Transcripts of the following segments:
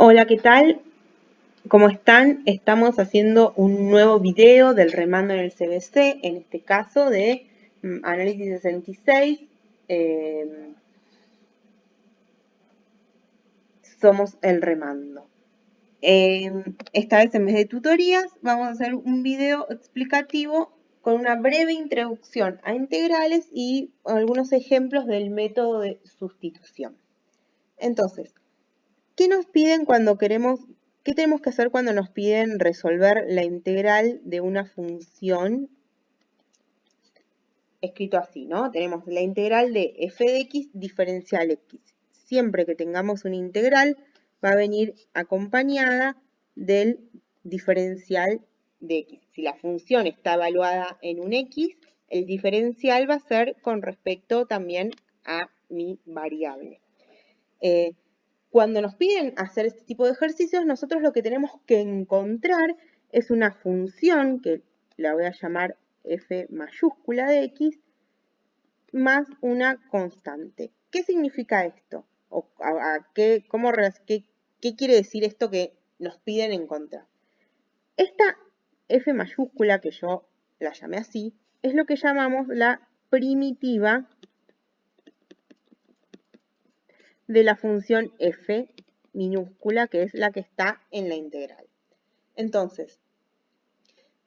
Hola, ¿qué tal? ¿Cómo están? Estamos haciendo un nuevo video del remando en el CBC, en este caso de análisis 66. Somos el remando. Esta vez en vez de tutorías vamos a hacer un video explicativo con una breve introducción a integrales y algunos ejemplos del método de sustitución. Entonces, ¿qué nos piden cuando qué tenemos que hacer cuando nos piden resolver la integral de una función? Escrito así, ¿no? Tenemos la integral de f de x diferencial x. Siempre que tengamos una integral va a venir acompañada del diferencial de x. Si la función está evaluada en un x, el diferencial va a ser con respecto también a mi variable. Cuando nos piden hacer este tipo de ejercicios, nosotros lo que tenemos que encontrar es una función, que la voy a llamar f mayúscula de x, más una constante. ¿Qué significa esto? ¿Qué quiere decir esto que nos piden encontrar? Esta f mayúscula, que yo la llamé así, es lo que llamamos la primitiva de la función f minúscula, que es la que está en la integral. Entonces,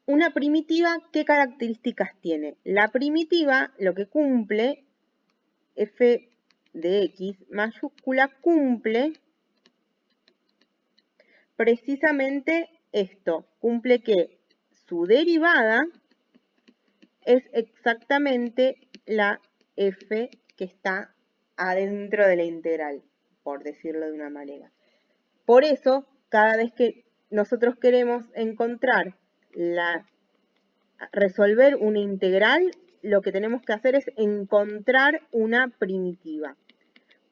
una primitiva, ¿qué características tiene? La primitiva, lo que cumple, f de x mayúscula, cumple precisamente esto. Cumple que su derivada es exactamente la f que está adentro de la integral, por decirlo de una manera. Por eso, cada vez que nosotros queremos resolver una integral, lo que tenemos que hacer es encontrar una primitiva.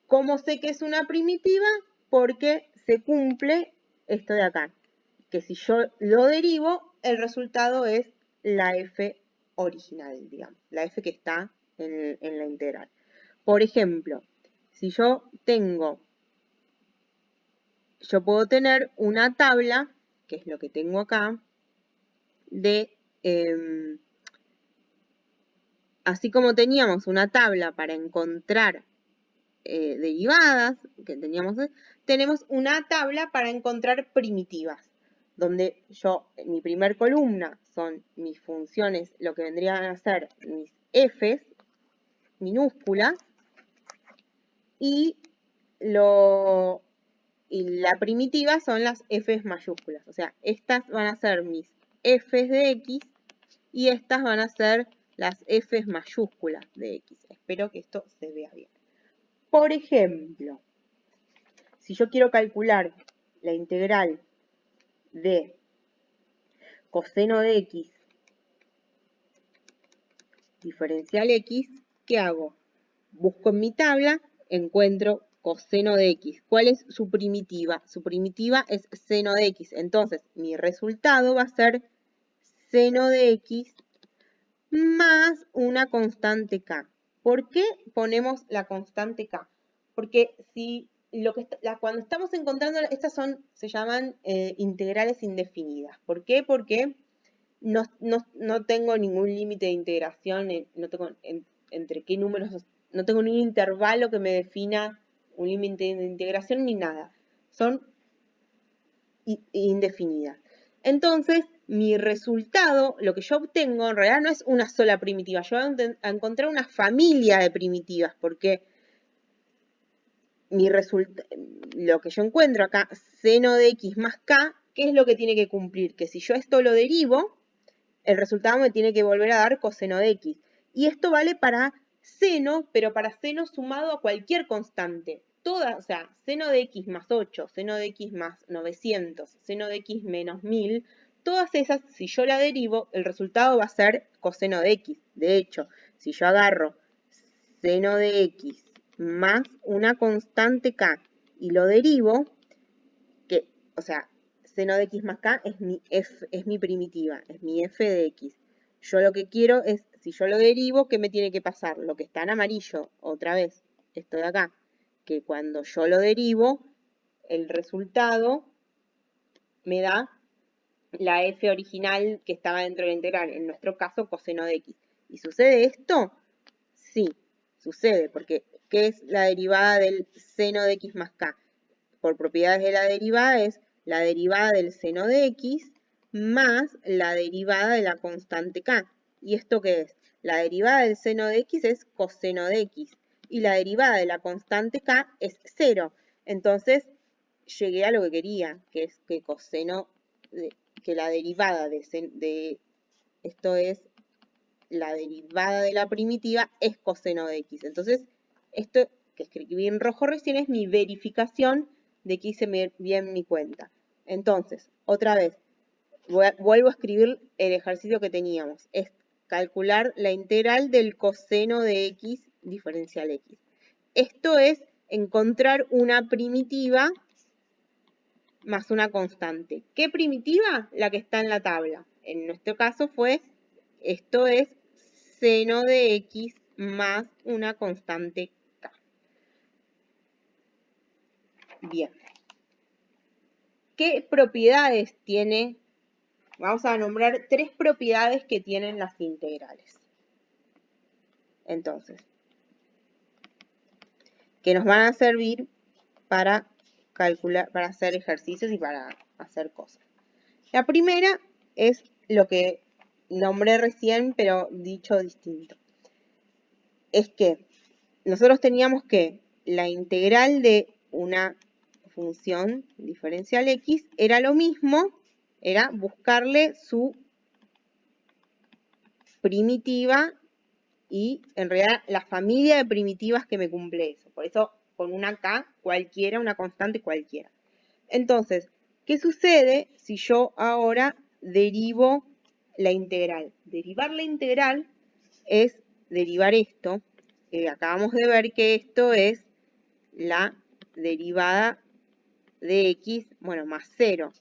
¿Cómo sé que es una primitiva? Porque se cumple esto de acá, que si yo lo derivo, el resultado es la f original, digamos, la f que está en la integral. Por ejemplo, si yo puedo tener una tabla, que es lo que tengo acá, de, así como teníamos una tabla para encontrar derivadas, que tenemos una tabla para encontrar primitivas, donde mi primer columna son mis funciones, lo que vendrían a ser mis f's minúsculas, y la primitiva son las f's mayúsculas. O sea, estas van a ser mis f's de x y estas van a ser las f's mayúsculas de x. Espero que esto se vea bien. Por ejemplo, si yo quiero calcular la integral de coseno de x diferencial x, ¿qué hago? Busco en mi tabla, encuentro coseno de x. ¿Cuál es su primitiva? Su primitiva es seno de x. Entonces, mi resultado va a ser seno de x más una constante k. ¿Por qué ponemos la constante k? Porque cuando estamos encontrando, estas se llaman integrales indefinidas. ¿Por qué? Porque no tengo ningún límite de integración, no tengo entre qué números, no tengo ningún intervalo que me defina un límite de integración ni nada. Son indefinidas. Entonces, mi resultado, lo que yo obtengo, en realidad no es una sola primitiva. Yo voy a encontrar una familia de primitivas, porque lo que yo encuentro acá, seno de x más k, ¿qué es lo que tiene que cumplir? Que si yo esto lo derivo, el resultado me tiene que volver a dar coseno de x. Y esto vale para seno, pero para seno sumado a cualquier constante. O sea, seno de x más 8, seno de x más 900, seno de x menos 1000, todas esas, si yo la derivo, el resultado va a ser coseno de x. De hecho, si yo agarro seno de x más una constante k y lo derivo, o sea, seno de x más k es mi primitiva, es mi f de x. Yo lo que quiero es, si yo lo derivo, ¿qué me tiene que pasar? Lo que está en amarillo, otra vez, esto de acá, que cuando yo lo derivo, el resultado me da la f original que estaba dentro de la integral, en nuestro caso coseno de x. ¿Y sucede esto? Sí, sucede, porque ¿qué es la derivada del seno de x más k? Por propiedades de la derivada es la derivada del seno de x más la derivada de la constante k. ¿Y esto qué es? La derivada del seno de x es coseno de x y la derivada de la constante k es 0. Entonces llegué a lo que quería, que es que que la derivada de esto es la derivada de la primitiva es coseno de x. Entonces, esto que escribí en rojo recién es mi verificación de que hice bien mi cuenta. Entonces, otra vez, vuelvo a escribir el ejercicio que teníamos. Es calcular la integral del coseno de x diferencial x. Esto es encontrar una primitiva más una constante. ¿Qué primitiva? La que está en la tabla. En nuestro caso esto es seno de x más una constante k. Bien. ¿Qué propiedades tiene? Vamos a nombrar 3 propiedades que tienen las integrales. Entonces, que nos van a servir para calcular, para hacer ejercicios y para hacer cosas. La primera es lo que nombré recién, pero dicho distinto. Es que nosotros teníamos que la integral de una función diferencial x era lo mismo, era buscarle su primitiva y en realidad la familia de primitivas que me cumple eso. Por eso con una k cualquiera, una constante cualquiera. Entonces, ¿qué sucede si yo ahora derivo la integral? Derivar la integral es derivar esto. Acabamos de ver que esto es la derivada de x, bueno, más 0.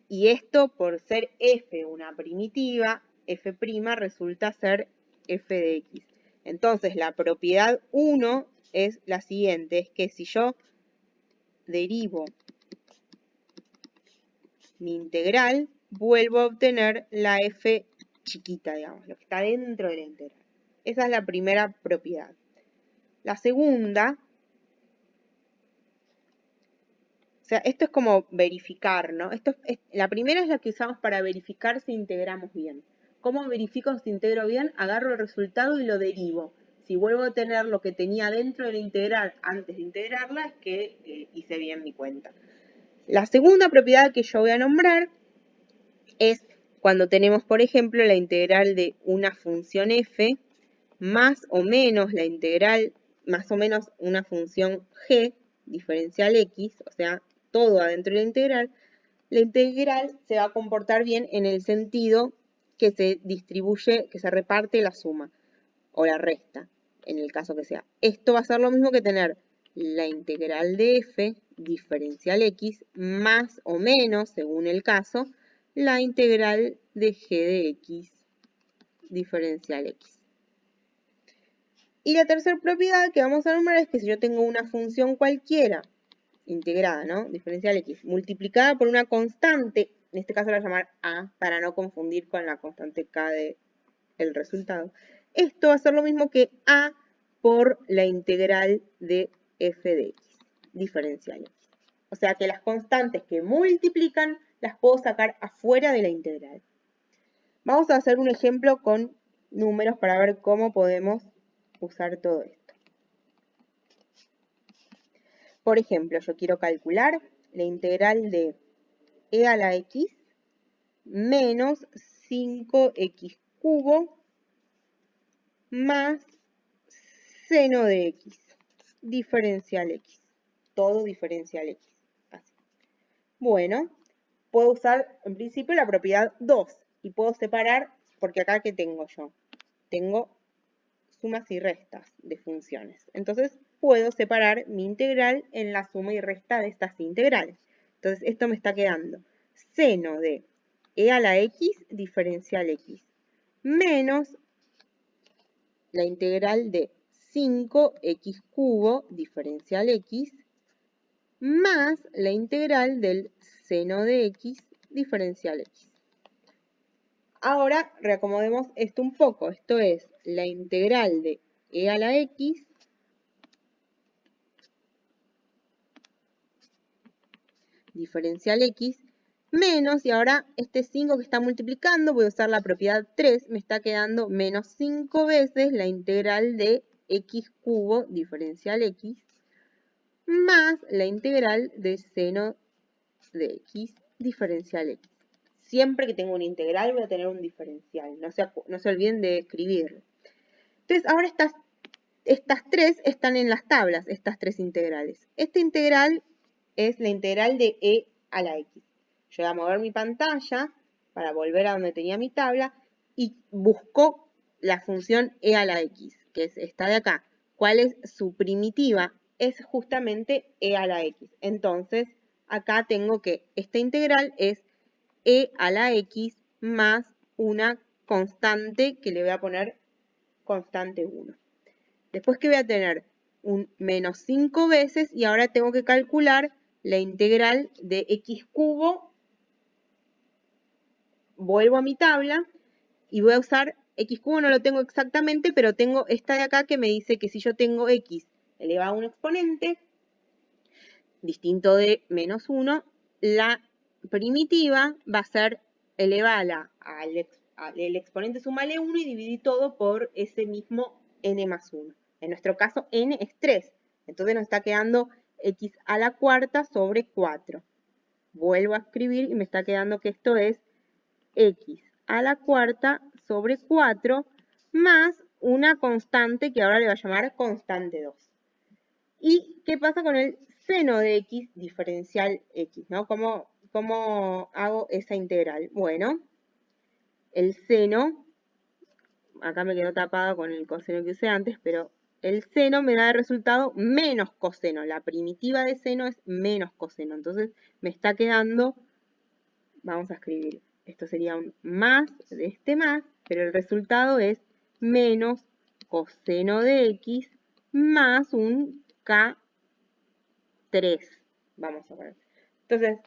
Y esto, por ser f una primitiva, f' resulta ser f de x. Entonces, la propiedad 1 es la siguiente, es que si yo derivo mi integral, vuelvo a obtener la f chiquita, digamos, lo que está dentro de la integral. Esa es la primera propiedad. La segunda, o sea, esto es como verificar, ¿no? La primera es la que usamos para verificar si integramos bien. ¿Cómo verifico si integro bien? Agarro el resultado y lo derivo. Si vuelvo a tener lo que tenía dentro de la integral antes de integrarla, es que hice bien mi cuenta. La segunda propiedad que yo voy a nombrar es cuando tenemos, por ejemplo, la integral de una función f más o menos la integral, más o menos una función g diferencial x, o sea, todo adentro de la integral se va a comportar bien en el sentido que se distribuye, que se reparte la suma o la resta, en el caso que sea. Esto va a ser lo mismo que tener la integral de f diferencial x más o menos, según el caso, la integral de g de x diferencial x. Y la tercera propiedad que vamos a nombrar es que si yo tengo una función cualquiera, integrada, ¿no? Diferencial x, multiplicada por una constante, en este caso la voy a llamar a, para no confundir con la constante k del resultado. Esto va a ser lo mismo que a por la integral de f de x, diferencial x. O sea que las constantes que multiplican las puedo sacar afuera de la integral. Vamos a hacer un ejemplo con números para ver cómo podemos usar todo esto. Por ejemplo, yo quiero calcular la integral de e a la x menos 5x cubo más seno de x, diferencial x, todo diferencial x. Así. Bueno, puedo usar en principio la propiedad 2 y puedo separar, porque acá ¿qué tengo yo? Tengo sumas y restas de funciones. Entonces puedo separar mi integral en la suma y resta de estas integrales. Entonces esto me está quedando seno de e a la x diferencial x menos la integral de 5x cubo diferencial x más la integral del seno de x diferencial x. Ahora reacomodemos esto un poco. Esto es la integral de e a la x diferencial x menos, y ahora este 5 que está multiplicando, voy a usar la propiedad 3, me está quedando menos 5 veces la integral de x cubo diferencial x más la integral de seno de x diferencial x. Siempre que tengo una integral voy a tener un diferencial, no se olviden de escribirlo. Entonces ahora estas tres están en las tablas, estas tres integrales. Esta integral es la integral de e a la x. Yo voy a mover mi pantalla para volver a donde tenía mi tabla y busco la función e a la x, que es esta de acá. ¿Cuál es su primitiva? Es justamente e a la x. Entonces, acá tengo que esta integral es e a la x más una constante que le voy a poner constante 1. Después que voy a tener un menos 5 veces y ahora tengo que calcular la integral de x cubo. Vuelvo a mi tabla y voy a usar x cubo, no lo tengo exactamente, pero tengo esta de acá que me dice que si yo tengo x elevado a un exponente distinto de menos 1, la primitiva va a ser elevada al exponente sumarle 1 y dividir todo por ese mismo n más 1. En nuestro caso n es 3, entonces nos está quedando x a la cuarta sobre 4. Vuelvo a escribir y me está quedando que esto es x a la cuarta sobre 4 más una constante que ahora le va a llamar constante 2. ¿Y qué pasa con el seno de x diferencial x? ¿No? ¿Cómo hago esa integral? Bueno, el seno, acá me quedó tapado con el coseno que usé antes, pero el seno me da de resultado menos coseno. La primitiva de seno es menos coseno. Entonces me está quedando, vamos a escribir, esto sería un más de este más, pero el resultado es menos coseno de x más un K3. Vamos a ver. Entonces,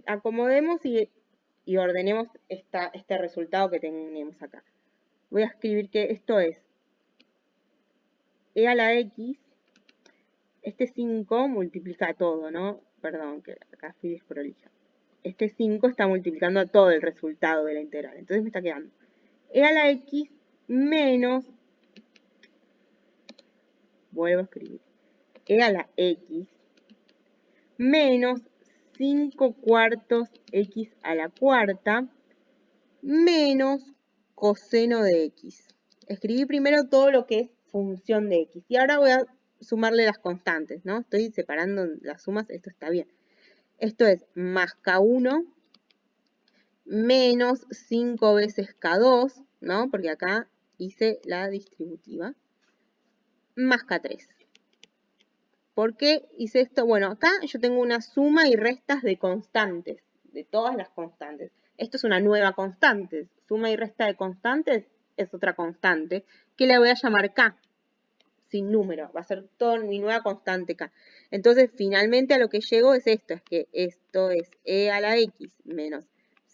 acomodemos y ordenemos este resultado que tenemos acá. Voy a escribir que esto es e a la x, este 5 multiplica todo, ¿no? Perdón, que acá fui desprolija. Este 5 está multiplicando a todo el resultado de la integral. Entonces me está quedando e a la x menos, vuelvo a escribir, e a la x menos 5 cuartos x a la cuarta menos coseno de x. Escribí primero todo lo que es función de x. Y ahora voy a sumarle las constantes, ¿no? Estoy separando las sumas, esto está bien. Esto es más K1 menos 5 veces K2, ¿no? Porque acá hice la distributiva. Más K3. ¿Por qué hice esto? Bueno, acá yo tengo una suma y restas de constantes, de todas las constantes. Esto es una nueva constante. Suma y resta de constantes es otra constante que le voy a llamar K, sin número. Va a ser toda mi nueva constante K. Entonces, finalmente a lo que llego es esto, es que esto es e a la x menos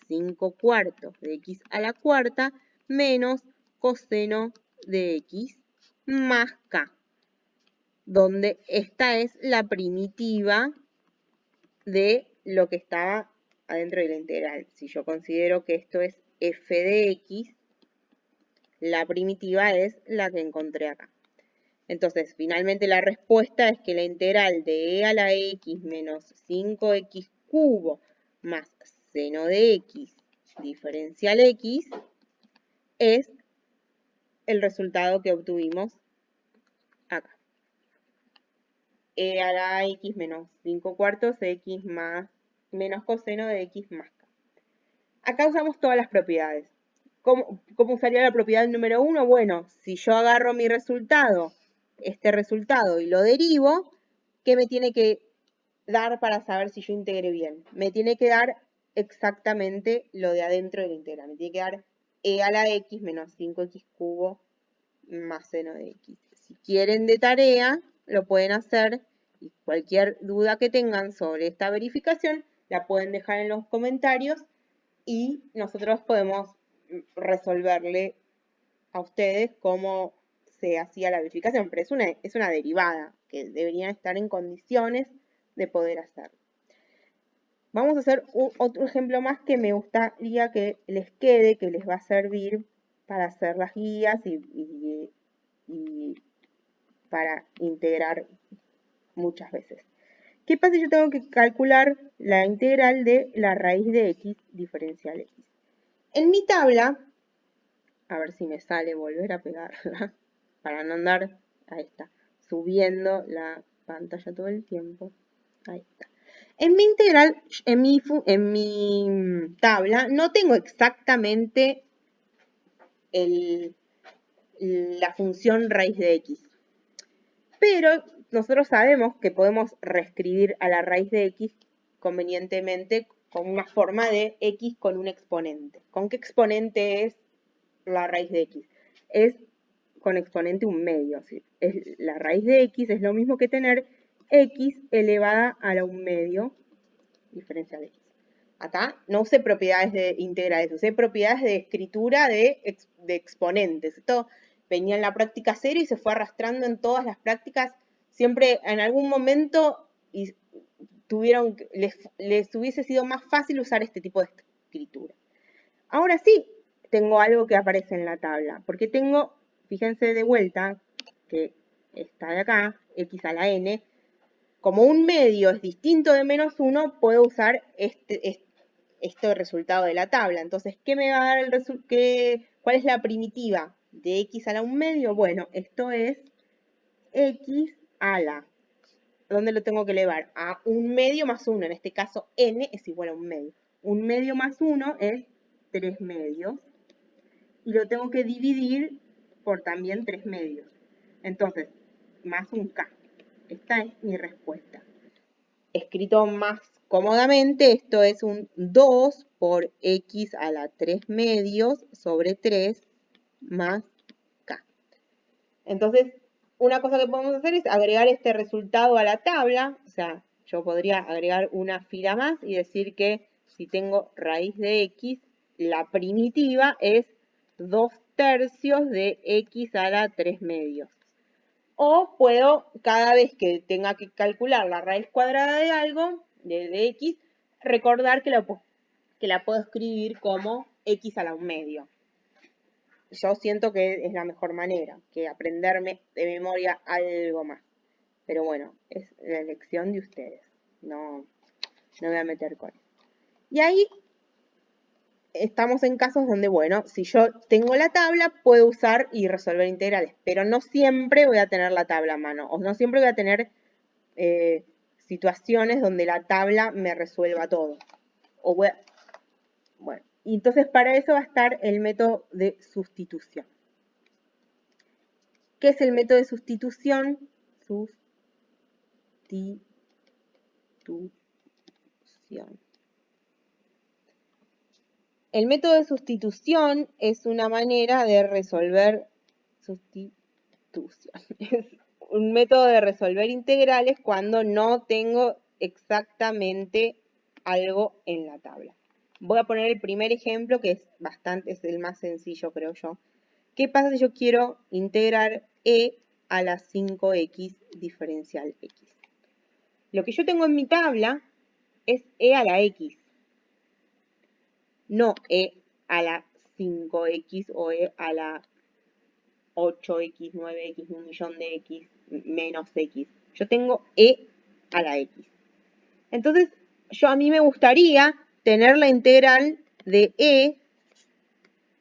5 cuartos de x a la cuarta menos coseno de x más K, donde esta es la primitiva de lo que estaba adentro de la integral. Si yo considero que esto es f de x, la primitiva es la que encontré acá. Entonces, finalmente la respuesta es que la integral de e a la x menos 5x cubo más seno de x diferencial x es el resultado que obtuvimos acá. E a la x menos 5 cuartos x más menos coseno de x más k. Acá usamos todas las propiedades. ¿Cómo usaría la propiedad número 1? Bueno, si yo agarro mi resultado, este resultado, y lo derivo, ¿qué me tiene que dar para saber si yo integré bien? Me tiene que dar exactamente lo de adentro de la integral. Me tiene que dar e a la x menos 5x cubo más seno de x. Si quieren de tarea, lo pueden hacer Y cualquier duda que tengan sobre esta verificación, la pueden dejar en los comentarios y nosotros podemos resolverle a ustedes cómo se hacía la verificación, pero es una derivada que deberían estar en condiciones de poder hacerlo. Vamos a hacer otro ejemplo más que me gustaría que les quede, que les va a servir para hacer las guías y para integrar muchas veces. ¿Qué pasa si yo tengo que calcular la integral de la raíz de x diferencial x? En mi tabla, a ver si me sale volver a pegarla, para no andar, ahí está, subiendo la pantalla todo el tiempo. Ahí está. En mi integral, en mi tabla, no tengo exactamente la función raíz de x. Pero nosotros sabemos que podemos reescribir a la raíz de x convenientemente con una forma de x con un exponente. ¿Con qué exponente es la raíz de x? Es con exponente un medio. ¿Sí? La raíz de x es lo mismo que tener x elevada a la un medio diferencial de x. Acá no usé propiedades de integrales, usé propiedades de escritura de exponentes. Esto venía en la práctica 0 y se fue arrastrando en todas las prácticas. Siempre en algún momento les hubiese sido más fácil usar este tipo de escritura. Ahora sí, tengo algo que aparece en la tabla, porque tengo, fíjense de vuelta, que está de acá, x a la n, como un medio es distinto de menos 1, puedo usar este resultado de la tabla. Entonces, ¿qué me va a dar el resultado? ¿Cuál es la primitiva de x a la un medio? Bueno, esto es x a la. ¿Dónde lo tengo que elevar? A un medio más 1. En este caso, n es igual a un medio. Un medio más 1 es 3 medios. Y lo tengo que dividir por también 3 medios. Entonces, más un k. Esta es mi respuesta. Escrito más cómodamente, esto es un 2 por x a la 3 medios sobre 3 más k. Entonces, una cosa que podemos hacer es agregar este resultado a la tabla. O sea, yo podría agregar una fila más y decir que si tengo raíz de x, la primitiva es 2 tercios de x a la 3 medios. O puedo, cada vez que tenga que calcular la raíz cuadrada de algo, de x, recordar que la puedo escribir como x a la un medio. Yo siento que es la mejor manera, que aprenderme de memoria algo más. Pero bueno, es la elección de ustedes. No me voy a meter con eso. Y ahí estamos en casos donde, bueno, si yo tengo la tabla, puedo usar y resolver integrales, pero no siempre voy a tener la tabla a mano, o no siempre voy a tener situaciones donde la tabla me resuelva todo. Bueno, y entonces para eso va a estar el método de sustitución. ¿Qué es el método de sustitución? El método de sustitución es una manera de resolver Es un método de resolver integrales cuando no tengo exactamente algo en la tabla. Voy a poner el primer ejemplo que es el más sencillo, creo yo. ¿Qué pasa si yo quiero integrar e a la 5x diferencial x? Lo que yo tengo en mi tabla es e a la x, no e a la 5x o e a la 8x, 9x, un millón de x, menos x. Yo tengo e a la x. Entonces, a mí me gustaría tener la integral de e,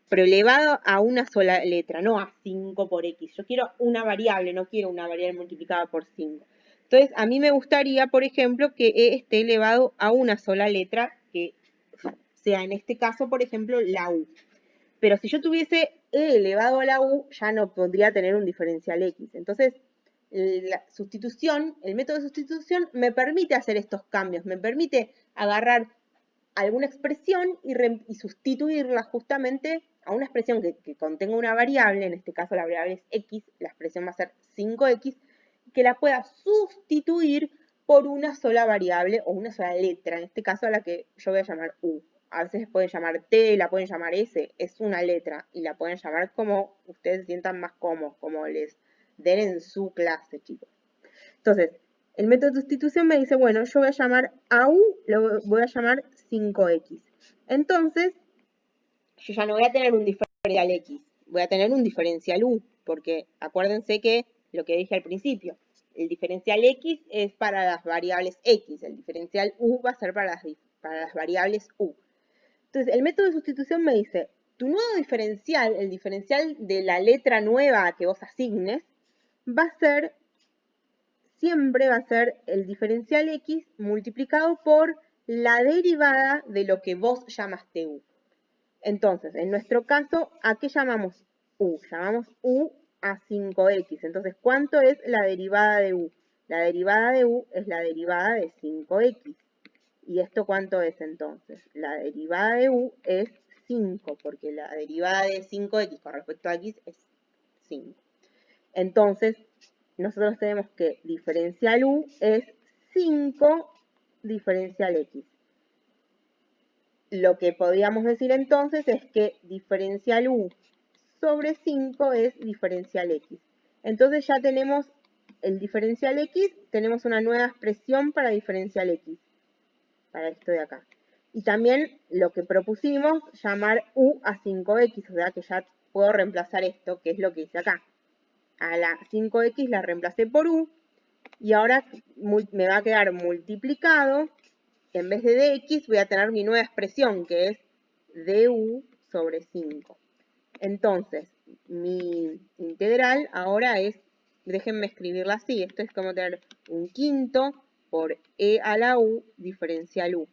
pero elevado a una sola letra, no a 5 por x. Yo quiero una variable, no quiero una variable multiplicada por 5. Entonces, a mí me gustaría, por ejemplo, que e esté elevado a una sola letra, que sea en este caso, por ejemplo, la u. Pero si yo tuviese e elevado a la u, ya no podría tener un diferencial x. Entonces, la sustitución, el método de sustitución me permite hacer estos cambios, me permite agarrar alguna expresión y sustituirla justamente a una expresión que contenga una variable, en este caso la variable es x, la expresión va a ser 5x, que la pueda sustituir por una sola variable o una sola letra, en este caso a la que yo voy a llamar U. A veces pueden llamar T, la pueden llamar S, es una letra y la pueden llamar como ustedes se sientan más cómodos, como les den en su clase, chicos. Entonces, el método de sustitución me dice, bueno, yo voy a llamar a U, lo voy a llamar 5X. Entonces, yo ya no voy a tener un diferencial X, voy a tener un diferencial U, porque acuérdense que lo que dije al principio, el diferencial X es para las variables X, el diferencial U va a ser para las variables U. Entonces, el método de sustitución me dice, tu nuevo diferencial, el diferencial de la letra nueva que vos asignes, va a ser, siempre va a ser el diferencial X multiplicado por la derivada de lo que vos llamaste U. Entonces, en nuestro caso, ¿a qué llamamos U? Llamamos U a 5X. Entonces, ¿cuánto es la derivada de U? La derivada de U es la derivada de 5X. ¿Y esto cuánto es entonces? La derivada de U es 5, porque la derivada de 5X con respecto a X es 5. Entonces, nosotros tenemos que diferencial U es 5 diferencial X. Lo que podríamos decir entonces es que diferencial U sobre 5 es diferencial X. Entonces ya tenemos el diferencial X, tenemos una nueva expresión para diferencial X, para esto de acá. Y también lo que propusimos, llamar U a 5X, o sea que ya puedo reemplazar esto, que es lo que hice acá. A la 5X la reemplacé por U, y ahora me va a quedar multiplicado. En vez de dx voy a tener mi nueva expresión, que es du sobre 5. Entonces, mi integral ahora es, déjenme escribirla así, esto es como tener un quinto por e a la u diferencial u.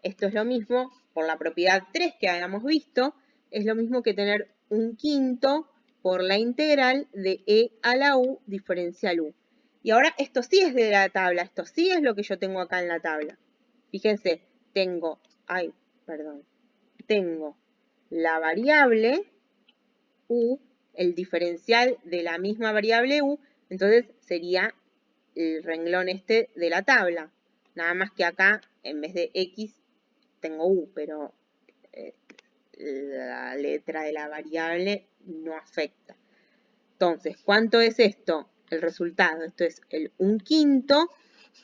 Esto es lo mismo, por la propiedad 3 que habíamos visto, es lo mismo que tener un quinto por la integral de e a la u diferencial u. Y ahora esto sí es de la tabla, esto sí es lo que yo tengo acá en la tabla. Fíjense, tengo la variable u, el diferencial de la misma variable u, entonces sería el renglón este de la tabla. Nada más que acá, en vez de x, tengo u, pero la letra de la variable no afecta. Entonces, ¿cuánto es esto? El resultado, esto es el 1/5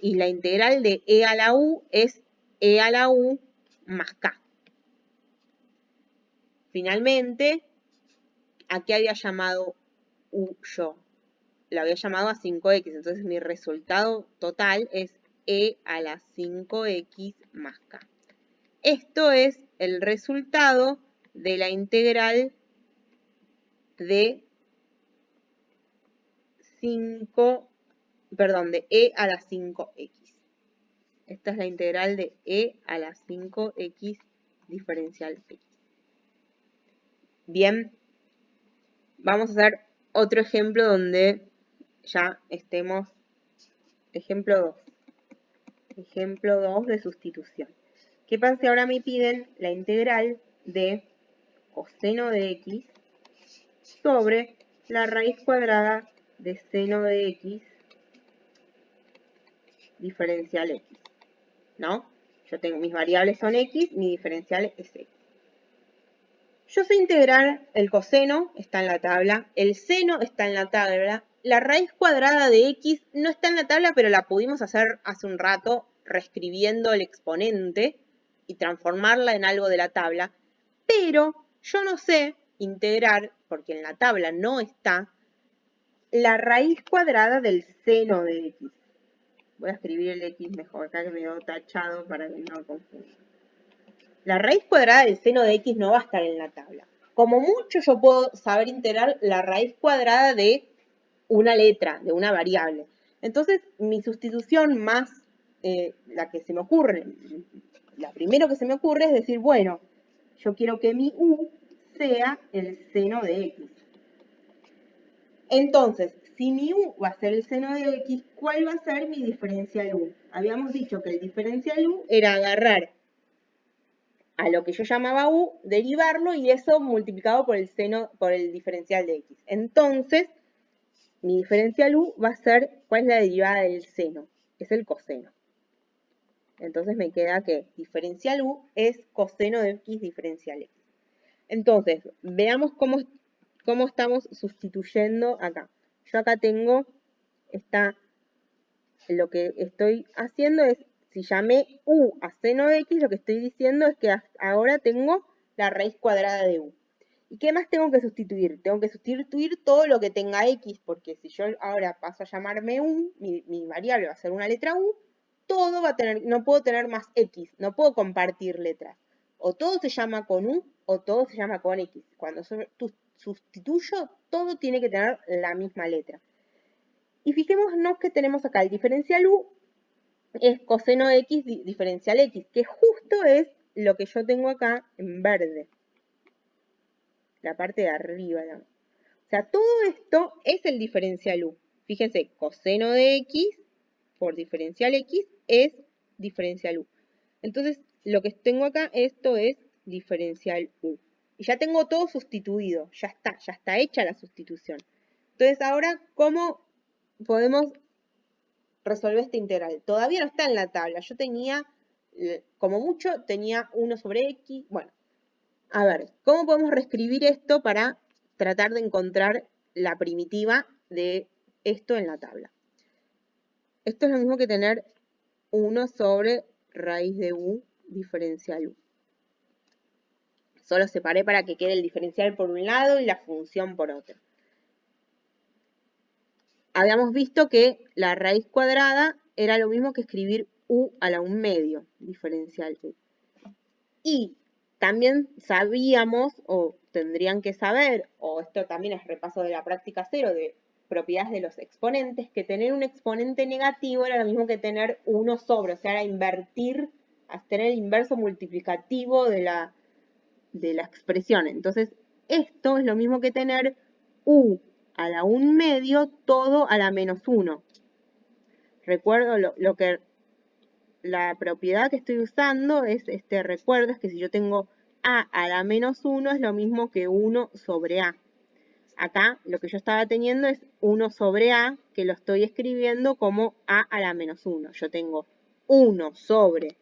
y la integral de e a la u es e a la u más k. Finalmente, ¿a qué había llamado u yo? La había llamado a 5x, entonces mi resultado total es e a la 5x más k. Esto es el resultado de la integral de de e a la 5x. Esta es la integral de e a la 5x diferencial x. Bien, vamos a hacer otro ejemplo donde ya estemos, ejemplo 2. Ejemplo 2 de sustitución. ¿Qué pasa si ahora me piden la integral de coseno de x sobre la raíz cuadrada de seno de x diferencial x? ¿No? Yo tengo, mis variables son x, mi diferencial es x. Yo sé integrar el coseno, está en la tabla, el seno está en la tabla, la raíz cuadrada de x no está en la tabla, pero la pudimos hacer hace un rato reescribiendo el exponente y transformarla en algo de la tabla, pero yo no sé integrar, porque en la tabla no está, la raíz cuadrada del seno de x. Voy a escribir el x mejor, acá que me quedó tachado para que no confunda. La raíz cuadrada del seno de x no va a estar en la tabla. Como mucho yo puedo saber integrar la raíz cuadrada de una letra, de una variable. Entonces, mi sustitución más, la que se me ocurre, la primero que se me ocurre es decir, bueno, yo quiero que mi u sea el seno de x. Entonces, si mi u va a ser el seno de x, ¿cuál va a ser mi diferencial u? Habíamos dicho que el diferencial u era agarrar a lo que yo llamaba u, derivarlo y eso multiplicado por el seno, por el diferencial de x. Entonces, mi diferencial u va a ser, ¿cuál es la derivada del seno? Es el coseno. Entonces me queda que diferencial u es coseno de x diferencial x. Entonces, veamos cómo estamos sustituyendo acá. Yo acá tengo, lo que estoy haciendo es, si llamé u a seno de x, lo que estoy diciendo es que ahora tengo la raíz cuadrada de u. ¿Y qué más tengo que sustituir? Tengo que sustituir todo lo que tenga x, porque si yo ahora paso a llamarme u, mi variable va a ser una letra u, todo va a tener, no puedo tener más x, no puedo compartir letras. O todo se llama con u, o todo se llama con x. Cuando sustituyo, todo tiene que tener la misma letra. Y fijémonos que tenemos acá el diferencial u es coseno de x diferencial x, que justo es lo que yo tengo acá en verde. La parte de arriba, ¿no? O sea, todo esto es el diferencial u. Fíjense, coseno de x por diferencial x es diferencial u. Entonces, lo que tengo acá, esto es diferencial u. Y ya tengo todo sustituido, ya está hecha la sustitución. Entonces, ahora, ¿cómo podemos resolver esta integral? Todavía no está en la tabla. Yo tenía, como mucho, tenía 1 sobre x. Bueno, a ver, ¿cómo podemos reescribir esto para tratar de encontrar la primitiva de esto en la tabla? Esto es lo mismo que tener 1 sobre raíz de u diferencial u. Solo separé para que quede el diferencial por un lado y la función por otro. Habíamos visto que la raíz cuadrada era lo mismo que escribir u a la 1/2 diferencial u. Y también sabíamos, o tendrían que saber, o esto también es repaso de la práctica 0, de propiedades de los exponentes, que tener un exponente negativo era lo mismo que tener 1 sobre, o sea, era invertir, tener el inverso multiplicativo de la expresión. Entonces, esto es lo mismo que tener u a la 1/2 todo a la -1. Recuerdo la propiedad que estoy usando es, recuerdo, es que si yo tengo a la -1 es lo mismo que 1 sobre a. Acá lo que yo estaba teniendo es 1 sobre a, que lo estoy escribiendo como a la -1. Yo tengo 1 sobre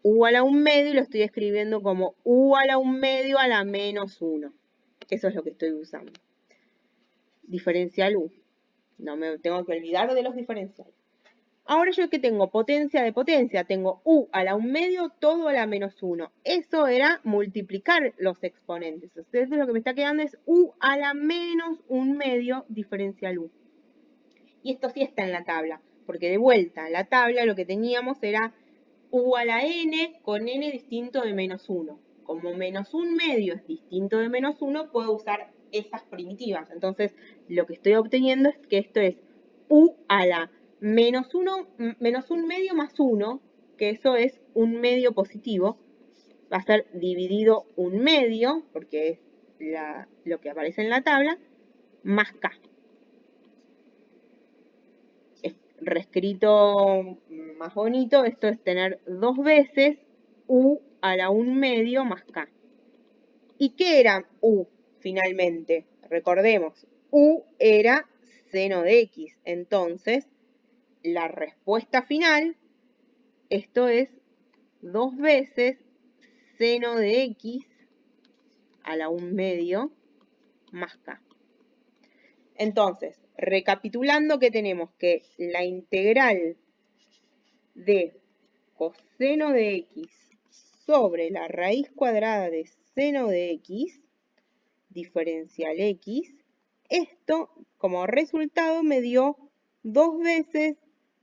u a la 1/2 y lo estoy escribiendo como u a la 1/2 a la -1. Eso es lo que estoy usando. Diferencial u. No me tengo que olvidar de los diferenciales. Ahora yo que tengo potencia de potencia, tengo u a la 1/2 todo a la -1. Eso era multiplicar los exponentes. Entonces lo que me está quedando es u a la -1/2 diferencial u. Y esto sí está en la tabla, porque de vuelta en la tabla lo que teníamos era u a la n con n distinto de -1. Como -1/2 es distinto de -1, puedo usar esas primitivas. Entonces, lo que estoy obteniendo es que esto es u a la -1/2 más 1, que eso es 1/2 positivo. Va a ser dividido 1/2, porque es lo que aparece en la tabla, más k. Reescrito más bonito, esto es tener 2 veces u a la 1/2 más k. ¿Y qué era u finalmente? Recordemos, u era seno de x. Entonces, la respuesta final, esto es 2 veces seno de x a la 1/2 más k. Entonces, recapitulando, que tenemos que la integral de coseno de x sobre la raíz cuadrada de seno de x, diferencial x, esto como resultado me dio 2 veces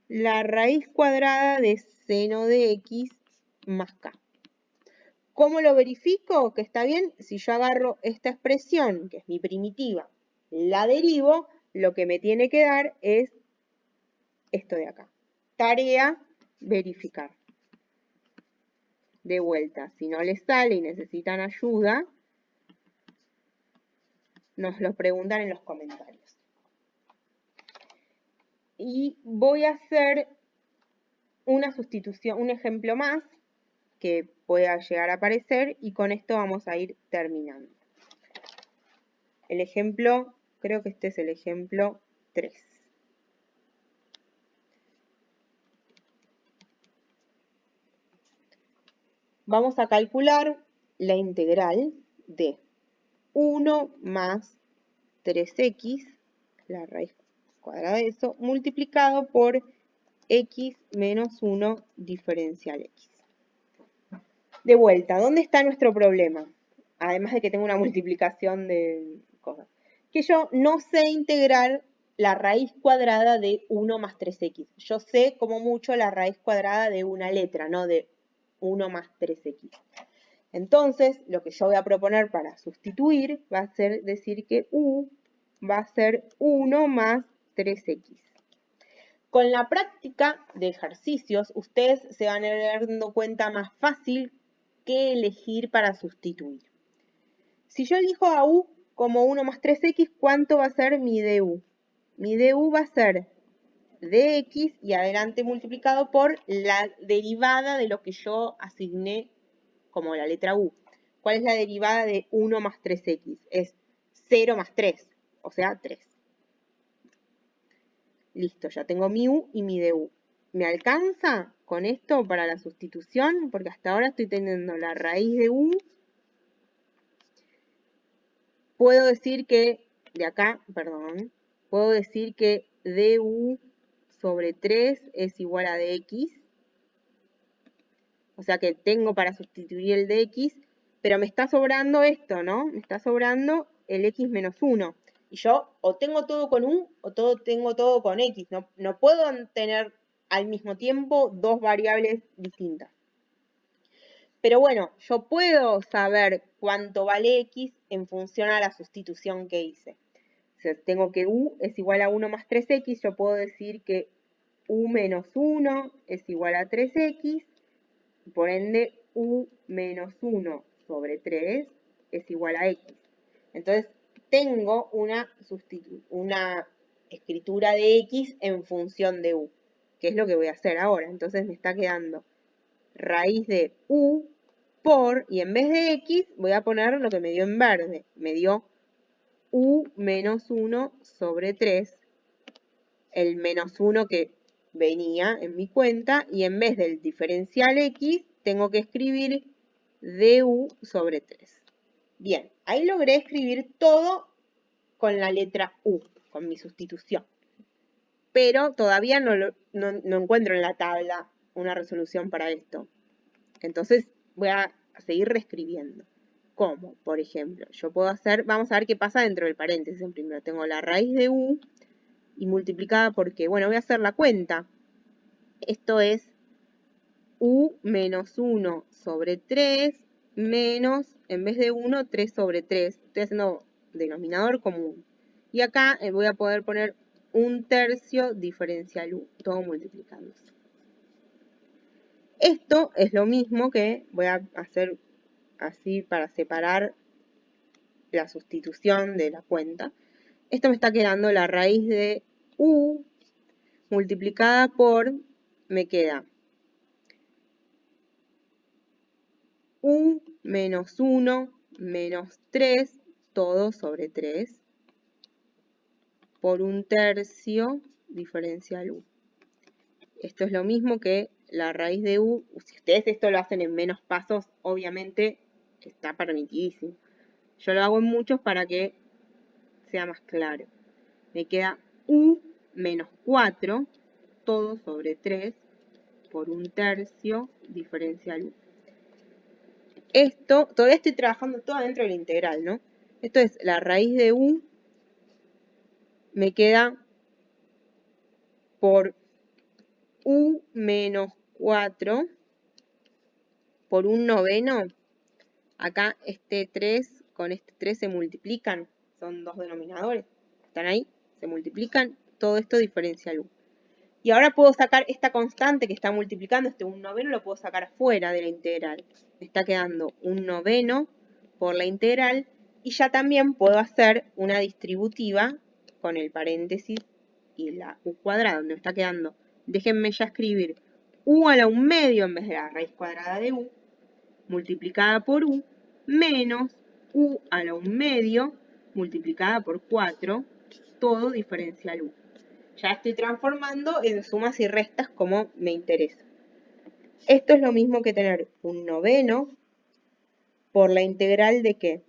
la raíz cuadrada de seno de x más k. ¿Cómo lo verifico que está bien? Si yo agarro esta expresión, que es mi primitiva, la derivo, lo que me tiene que dar es esto de acá. Tarea, verificar. De vuelta, si no les sale y necesitan ayuda, nos lo preguntan en los comentarios. Y voy a hacer una sustitución, un ejemplo más que pueda llegar a aparecer y con esto vamos a ir terminando. El ejemplo creo que este es el ejemplo 3. Vamos a calcular la integral de 1 más 3x, la raíz cuadrada de eso, multiplicado por x menos 1 diferencial x. De vuelta, ¿dónde está nuestro problema? Además de que tengo una multiplicación de cosas. Que yo no sé integrar la raíz cuadrada de 1 más 3x. Yo sé como mucho la raíz cuadrada de una letra, no de 1 más 3x. Entonces, lo que yo voy a proponer para sustituir va a ser decir que u va a ser 1 más 3x. Con la práctica de ejercicios, ustedes se van a ir dando cuenta más fácil qué elegir para sustituir. Si yo elijo a u como 1 más 3x, ¿cuánto va a ser mi du? Mi du va a ser dx y adelante multiplicado por la derivada de lo que yo asigné como la letra u. ¿Cuál es la derivada de 1 más 3x? Es 0 más 3, o sea, 3. Listo, ya tengo mi u y mi du. ¿Me alcanza con esto para la sustitución? Porque hasta ahora estoy teniendo la raíz de u. Puedo decir que, de acá, perdón, puedo decir que du sobre 3 es igual a dx. O sea que tengo para sustituir el dx, pero me está sobrando esto, ¿no? Me está sobrando el x menos 1. Y yo o tengo todo con u o tengo todo con x. No puedo tener al mismo tiempo dos variables distintas. Pero bueno, yo puedo saber cuánto vale x en función a la sustitución que hice. O sea, tengo que u es igual a 1 más 3x, yo puedo decir que u menos 1 es igual a 3x, y por ende u menos 1 sobre 3 es igual a x. Entonces, tengo una escritura de x en función de u, que es lo que voy a hacer ahora. Entonces me está quedando raíz de u por, y en vez de x voy a poner lo que me dio en verde. Me dio u menos 1 sobre 3, el menos 1 que venía en mi cuenta, y en vez del diferencial x tengo que escribir du sobre 3. Bien, ahí logré escribir todo con la letra u, con mi sustitución. Pero todavía no encuentro en la tabla una resolución para esto. Entonces voy a seguir reescribiendo. ¿Cómo? Por ejemplo, yo puedo hacer, vamos a ver qué pasa dentro del paréntesis. En primero tengo la raíz de u y multiplicada por qué. Bueno, voy a hacer la cuenta. Esto es u menos 1 sobre 3 menos, en vez de 1, 3 sobre 3. Estoy haciendo denominador común. Y acá voy a poder poner 1/3 diferencial u, todo multiplicándose. Esto es lo mismo que voy a hacer así para separar la sustitución de la cuenta. Esto me está quedando la raíz de u multiplicada por, me queda u menos 1 menos 3, todo sobre 3, por 1/3 diferencial u. Esto es lo mismo que la raíz de u. Si ustedes esto lo hacen en menos pasos, obviamente está permitidísimo. Yo lo hago en muchos para que sea más claro. Me queda u menos 4, todo sobre 3, por 1/3 diferencial u. Esto, todavía estoy trabajando todo dentro de la integral, ¿no? Esto es la raíz de u, me queda por u menos 4 por 1/9. Acá este 3 con este 3 se multiplican, son dos denominadores, están ahí, se multiplican, todo esto diferencial u. Y ahora puedo sacar esta constante que está multiplicando, este 1/9 lo puedo sacar afuera de la integral. Me está quedando 1/9 por la integral, y ya también puedo hacer una distributiva con el paréntesis y la u cuadrada, donde me está quedando, déjenme ya escribir u a la 1/2 en vez de la raíz cuadrada de u, multiplicada por u, menos u a la 1/2 multiplicada por 4, todo diferencial u. Ya estoy transformando en sumas y restas como me interesa. Esto es lo mismo que tener un noveno por la integral de ¿qué?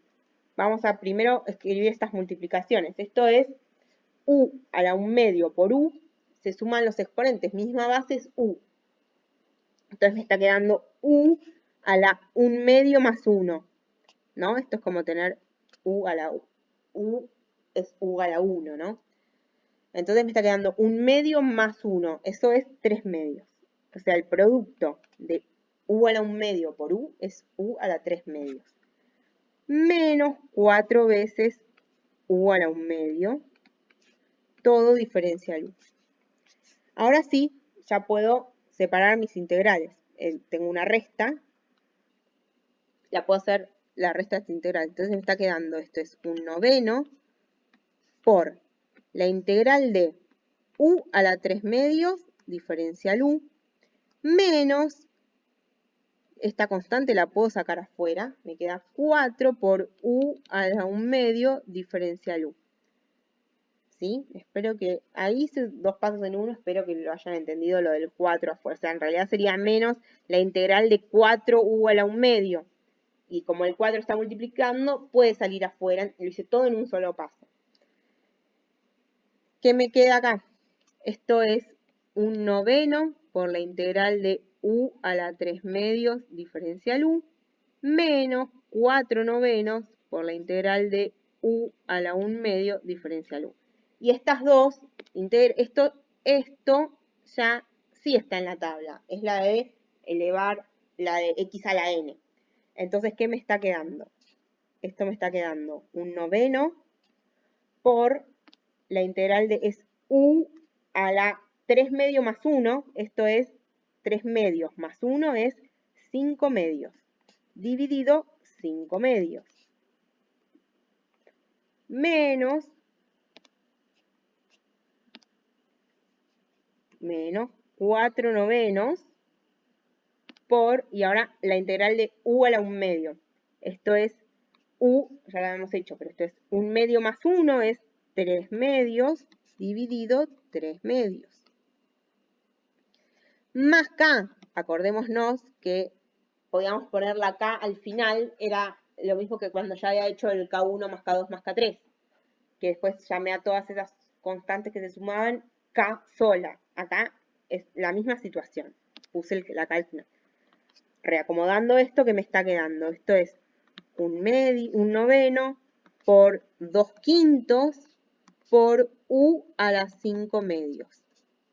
Vamos a primero escribir estas multiplicaciones. Esto es u a la 1/2 por u, se suman los exponentes, misma base es u. Entonces me está quedando u a la 1/2 más 1, ¿no? Esto es como tener u a la u es u a la 1, ¿no? Entonces me está quedando 1/2 más 1, eso es 3/2. O sea, el producto de u a la 1/2 por u es u a la 3/2. Menos 4 veces u a la 1/2, todo diferencial u. Ahora sí, ya puedo separar mis integrales. Tengo una resta, la puedo hacer la resta de esta integral. Entonces me está quedando, esto es un noveno por la integral de u a la 3/2 diferencial u, menos, esta constante la puedo sacar afuera, me queda 4 por u a la 1/2 diferencial u. ¿Sí? Espero que, ahí hice 2 pasos en uno, espero que lo hayan entendido lo del 4 afuera. O sea, en realidad sería menos la integral de 4u a la 1/2. Y como el 4 está multiplicando, puede salir afuera. Lo hice todo en un solo paso. ¿Qué me queda acá? Esto es un noveno por la integral de u a la 3/2 diferencial u, menos 4 novenos por la integral de u a la 1/2 diferencial u. Y estas dos, esto ya sí está en la tabla, es la de elevar la de x a la n. Entonces, ¿qué me está quedando? Esto me está quedando un noveno por la integral de es u a la 3/2 más 1, esto es 3/2 más 1 es 5/2, dividido 5/2, menos 4 novenos por, y ahora la integral de u a la 1/2. Esto es u, ya lo hemos hecho, pero esto es 1/2 más 1 es 3/2 dividido 3/2. Más k, acordémonos que podíamos poner la k al final, era lo mismo que cuando ya había hecho el k1 más k2 más k3, que después llamé a todas esas constantes que se sumaban k sola. Acá es la misma situación, puse la k al final. Reacomodando esto, que me está quedando, esto es un noveno por 2/5 por u a la 5/2,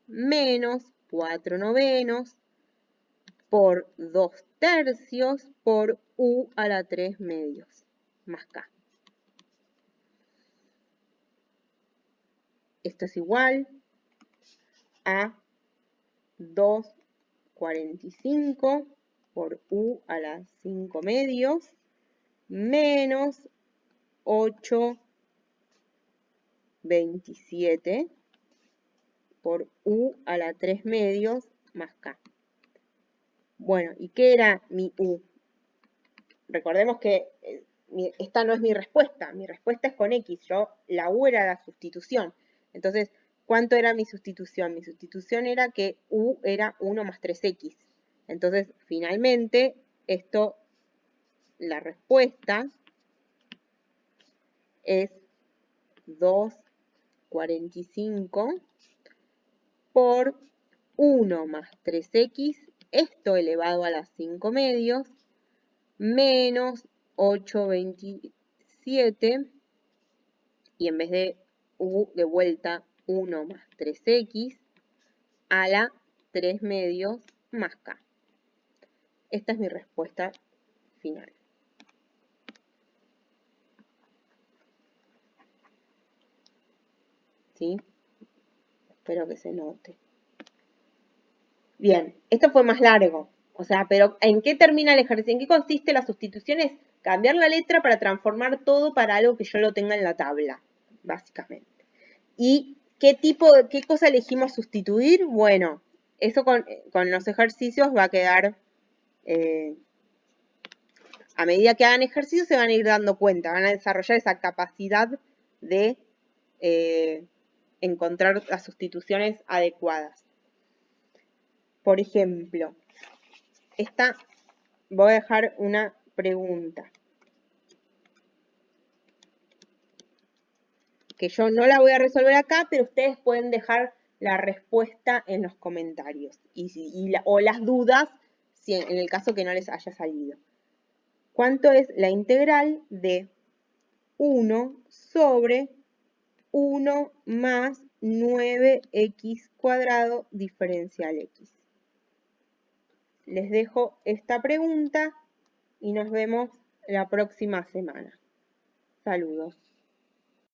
menos 4 novenos por 2/3 por u a la 3/2, más k. Esto es igual a 2/45 por u a la 5/2 menos 8/27 por u a la 3/2 más k. Bueno, ¿y qué era mi u? Recordemos que esta no es mi respuesta es con x, la u era la sustitución. Entonces, ¿cuánto era mi sustitución? Mi sustitución era que u era 1 más 3x. Entonces, finalmente, la respuesta es 2/45 por 1 más 3x, esto elevado a las 5/2, menos 8/27, y en vez de u de vuelta 1 más 3x, a la 3/2 más k. Esta es mi respuesta final. ¿Sí? Espero que se note. Bien, esto fue más largo. O sea, pero ¿en qué termina el ejercicio? ¿En qué consiste la sustitución? Es cambiar la letra para transformar todo para algo que yo lo tenga en la tabla, básicamente. ¿Y qué cosa elegimos sustituir? Bueno, eso con los ejercicios va a quedar, a medida que hagan ejercicios se van a ir dando cuenta, van a desarrollar esa capacidad de encontrar las sustituciones adecuadas. Por ejemplo, voy a dejar una pregunta que yo no la voy a resolver acá, pero ustedes pueden dejar la respuesta en los comentarios o las dudas en el caso que no les haya salido. ¿Cuánto es la integral de 1 sobre 1 más 9x cuadrado diferencial x? Les dejo esta pregunta y nos vemos la próxima semana. Saludos.